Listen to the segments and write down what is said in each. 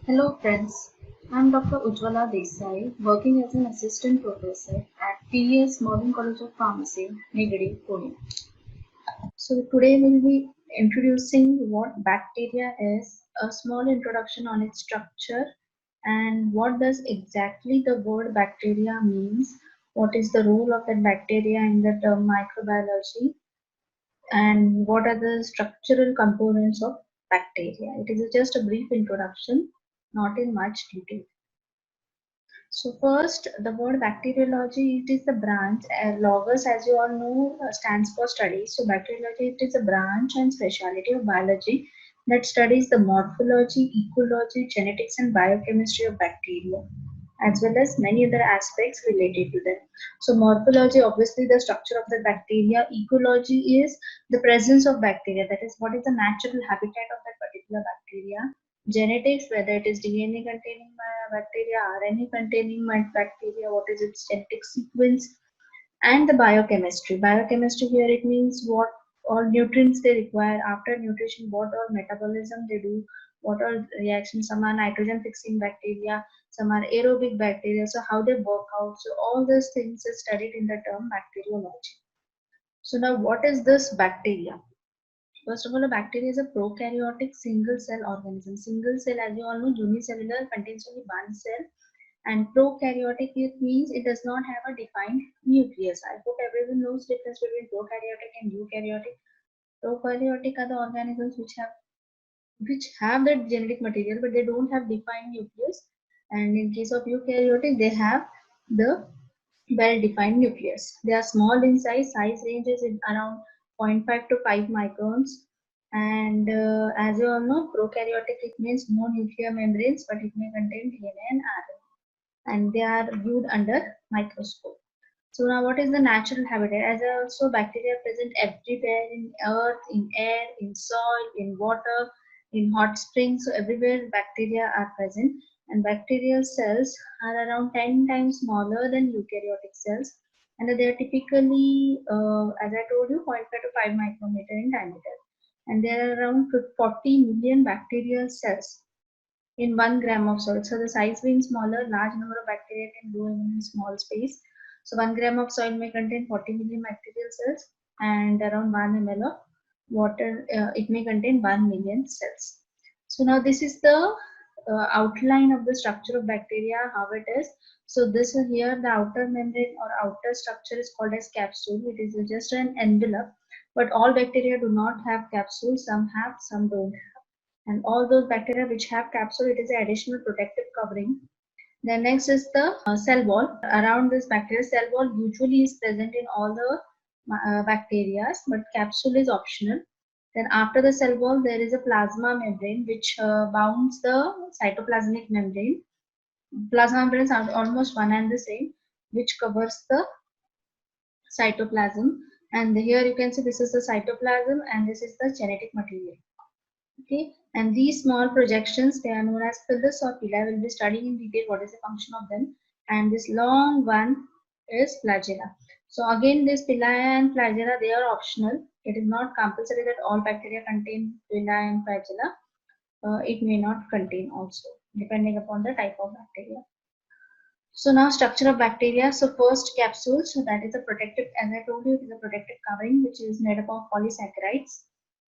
Hello friends, I'm Dr. Ujjwala Desai, working as an assistant professor at TES Modern College of Pharmacy, Nigadi, Pune. So today we'll be introducing what bacteria is, a small introduction on its structure, and what does exactly the word bacteria means, what is the role of that bacteria in the term microbiology, and what are the structural components of bacteria. It is just a brief introduction, not in much detail. So first, the word bacteriology, it is the branch. Logos, as you all know, stands for study. So bacteriology, it is a branch and specialty of biology that studies the morphology, ecology, genetics, and biochemistry of bacteria, as well as many other aspects related to them. So morphology, obviously, the structure of the bacteria. Ecology is the presence of bacteria. That is, what is the natural habitat of that particular bacteria. Genetics, whether it is DNA containing bacteria, RNA containing bacteria, what is its genetic sequence, and the biochemistry. Biochemistry here it means what all nutrients they require after nutrition, what all metabolism they do, what all reactions. Some are nitrogen fixing bacteria, some are aerobic bacteria, so how they work out. So all these things is studied in the term bacteriology. So now what is this bacteria? First of all, a bacteria is a prokaryotic single cell organism. Single cell, as you all know, unicellular, contains only one cell. And prokaryotic, it means it does not have a defined nucleus. I hope everyone knows the difference between prokaryotic and eukaryotic. Prokaryotic are the organisms which have the genetic material, but they don't have defined nucleus. And in case of eukaryotic, they have the well-defined nucleus. They are small in size. Size ranges in around 0.5 to 5 microns. And as you all know, prokaryotic, it means no nuclear membranes, but it may contain DNA and RNA. And they are viewed under microscope. So now what is the natural habitat? As also bacteria are present everywhere in earth, in air, in soil, in water, in hot springs. So everywhere bacteria are present, and bacterial cells are around 10 times smaller than eukaryotic cells, and they are typically, as I told you, 0.5 to 5 micrometer in diameter. And there are around 40 million bacterial cells in 1 gram of soil. So the size being smaller, large number of bacteria can grow in small space. So 1 gram of soil may contain 40 million bacterial cells, and around 1 ml of water, it may contain 1 million cells. So now this is the outline of the structure of bacteria, how it is. So this here, the outer membrane or outer structure is called as capsule. It is just an envelope, but all bacteria do not have capsule. Some have, some don't have. And all those bacteria which have capsule, it is an additional protective covering. Then next is the cell wall. Around this bacterial cell wall usually is present in all the bacteria, but capsule is optional. Then after the cell wall, there is a plasma membrane which bounds the cytoplasmic membrane. Plasma membranes are almost one and the same, which covers the cytoplasm. And here you can see this is the cytoplasm and this is the genetic material. Okay, and these small projections, they are known as pillars or pili. We'll be studying in detail what is the function of them. And this long one is flagella. So again, this pili and flagella, they are optional. It is not compulsory that all bacteria contain pili and flagella. It may not contain also, depending upon the type of bacteria. So now structure of bacteria. So first capsule. So that is a protective, as I told you, it is a protective covering which is made up of polysaccharides.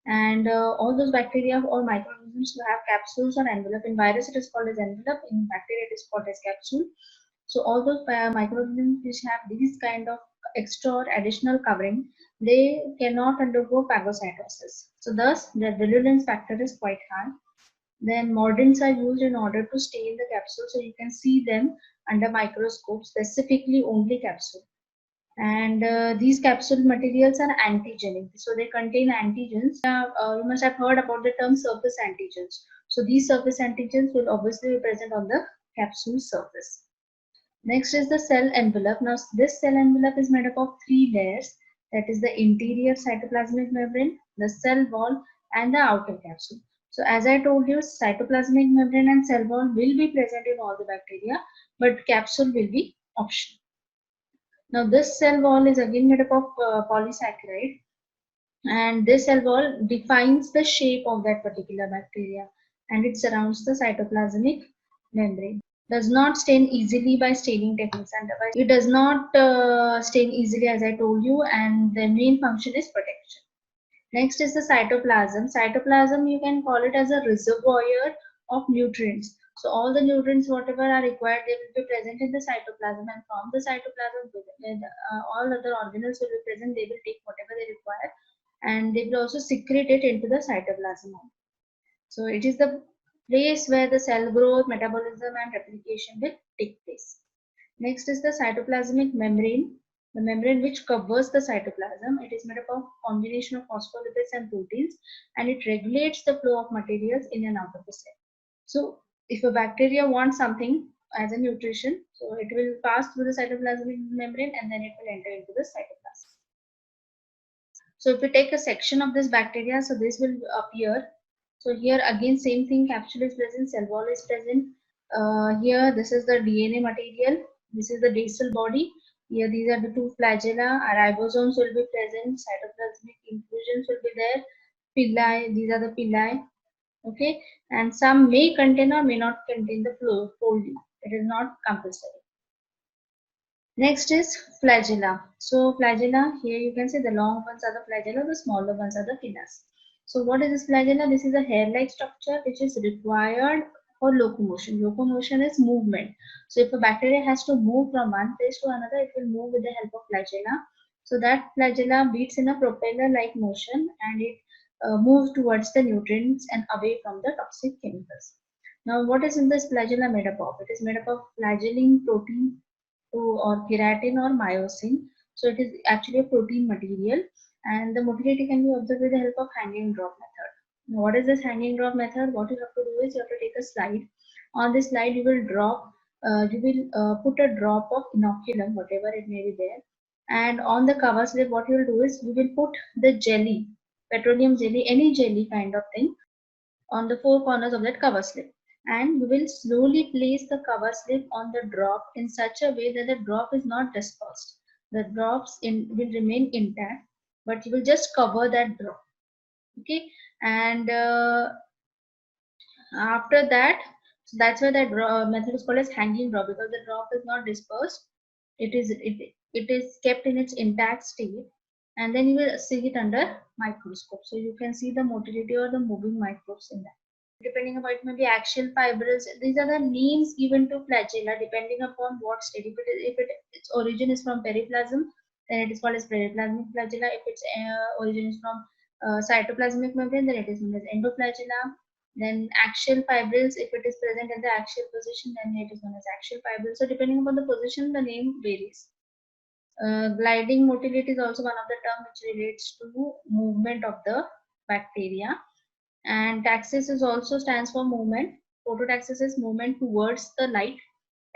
And all those bacteria or microorganisms who have capsules or envelope. In virus it is called as envelope. In bacteria it is called as capsule. So all those microorganisms which have these kind of extra or additional covering, they cannot undergo phagocytosis. So thus the virulence factor is quite high. Then mordants are used in order to stain the capsule, so you can see them under microscope, specifically only capsule. And these capsule materials are antigenic, so they contain antigens. You must have heard about the term surface antigens. So these surface antigens will obviously be present on the capsule surface. Next is the cell envelope. Now this cell envelope is made up of 3 layers, that is the interior cytoplasmic membrane, the cell wall, and the outer capsule. So as I told you, cytoplasmic membrane and cell wall will be present in all the bacteria, but capsule will be optional. Now this cell wall is again made up of polysaccharide, and this cell wall defines the shape of that particular bacteria. and it surrounds the cytoplasmic membrane. Does not stain easily by staining techniques, and it does not stain easily, as I told you, and the main function is protection. Next is the cytoplasm. Cytoplasm, you can call it as a reservoir of nutrients. So all the nutrients whatever are required, they will be present in the cytoplasm, and from the cytoplasm all other organelles will be present. They will take whatever they require, and they will also secrete it into the cytoplasm. So it is the place where the cell growth, metabolism and replication will take place. Next is the cytoplasmic membrane. The membrane which covers the cytoplasm. It is made up of combination of phospholipids and proteins, and it regulates the flow of materials in and out of the cell. So if a bacteria wants something as a nutrition, so it will pass through the cytoplasmic membrane and then it will enter into the cytoplasm. So if we take a section of this bacteria, so this will appear. So here again same thing, capsule is present, cell wall is present. Here this is the DNA material, this is the basal body. Here these are the two flagella, ribosomes will be present, cytoplasmic inclusions will be there, pili, these are the pili, okay, and some may contain or may not contain the folding. It is not compulsory. Next is flagella. So flagella, here you can see the long ones are the flagella, the smaller ones are the pillas. So what is this flagella? This is a hair-like structure which is required for locomotion. Locomotion is movement. So if a bacteria has to move from one place to another, it will move with the help of flagella. So that flagella beats in a propeller-like motion, and it moves towards the nutrients and away from the toxic chemicals. Now what is in this flagella made up of? It is made up of flagellin protein or keratin or myosin. So it is actually a protein material, and the motility can be observed with the help of hanging drop method. Now, what is this hanging drop method? What you have to do is you have to take a slide. On this slide, you will put a drop of inoculum, whatever it may be there, and on the cover slip, what you will do is you will put the jelly, petroleum jelly, any jelly kind of thing, on the four corners of that cover slip, and we will slowly place the cover slip on the drop in such a way that the drop is not dispersed. The drops will remain intact, but you will just cover that drop. Okay, and after that, so that's why that method is called as hanging drop, because the drop is not dispersed. It is kept in its intact state, and then you will see it under microscope. So you can see the motility or the moving microbes in that. Depending upon, it may be axial fibrils. These are the names given to flagella depending upon what state. If its origin is from periplasm, then it is called as periplasmic flagella. If its origin is from cytoplasmic membrane, then it is known as endoflagella. Then axial fibrils, if it is present in the axial position, then it is known as axial fibrils. So depending upon the position, the name varies. Gliding motility is also one of the terms which relates to movement of the bacteria. And taxis is also stands for movement. Phototaxis is movement towards the light.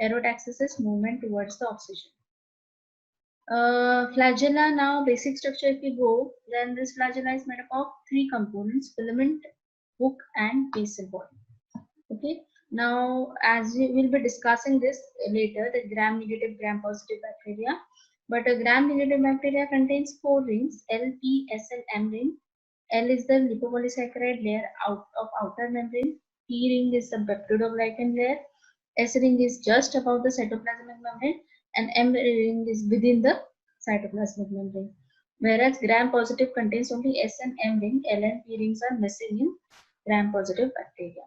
Aerotaxis is movement towards the oxygen. Flagella, now basic structure if we go, then this flagella is made up of three components: filament, hook and basal body. Okay, now as we will be discussing this later, the gram negative, gram positive bacteria, but a gram negative bacteria contains four rings: L, P, S and M ring. L is the lipopolysaccharide layer out of outer membrane. P ring is the peptidoglycan layer. S ring is just above the cytoplasmic membrane, and M ring is within the cytoplasmic membrane. Whereas gram positive contains only S and M ring, L and P rings are missing in gram positive bacteria.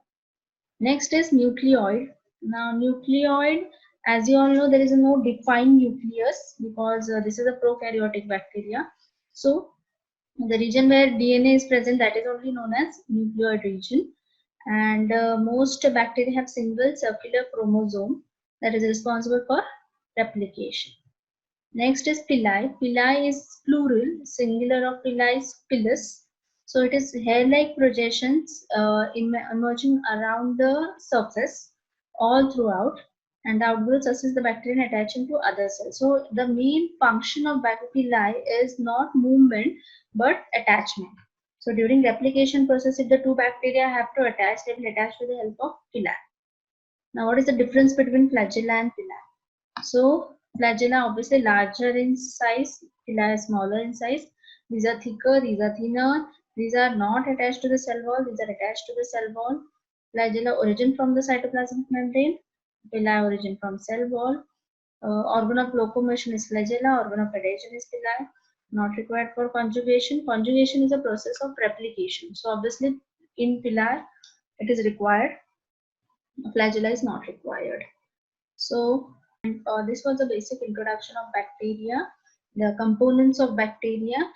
Next is nucleoid. Now nucleoid, as you all know, there is no defined nucleus because this is a prokaryotic bacteria. So the region where DNA is present, that is only known as nucleoid region. And most bacteria have single circular chromosome that is responsible for replication. Next is pili. Pili is plural, singular of pili is pilus. So it is hair-like projections emerging around the surface all throughout, and the outgrowth assist the bacteria in attaching to other cells. So the main function of pili is not movement but attachment. So during replication process, if the two bacteria have to attach, they will attach with the help of pili. Now what is the difference between flagella and pili? So flagella obviously larger in size, pili is smaller in size. These are thicker, these are thinner. These are not attached to the cell wall, these are attached to the cell wall. Flagella origin from the cytoplasmic membrane. Villi origin from cell wall. Organ of locomotion is flagella. Organ of adhesion is villi. Not required for conjugation. Conjugation is a process of replication. So obviously in villi it is required. Flagella is not required. So this was a basic introduction of bacteria, the components of bacteria.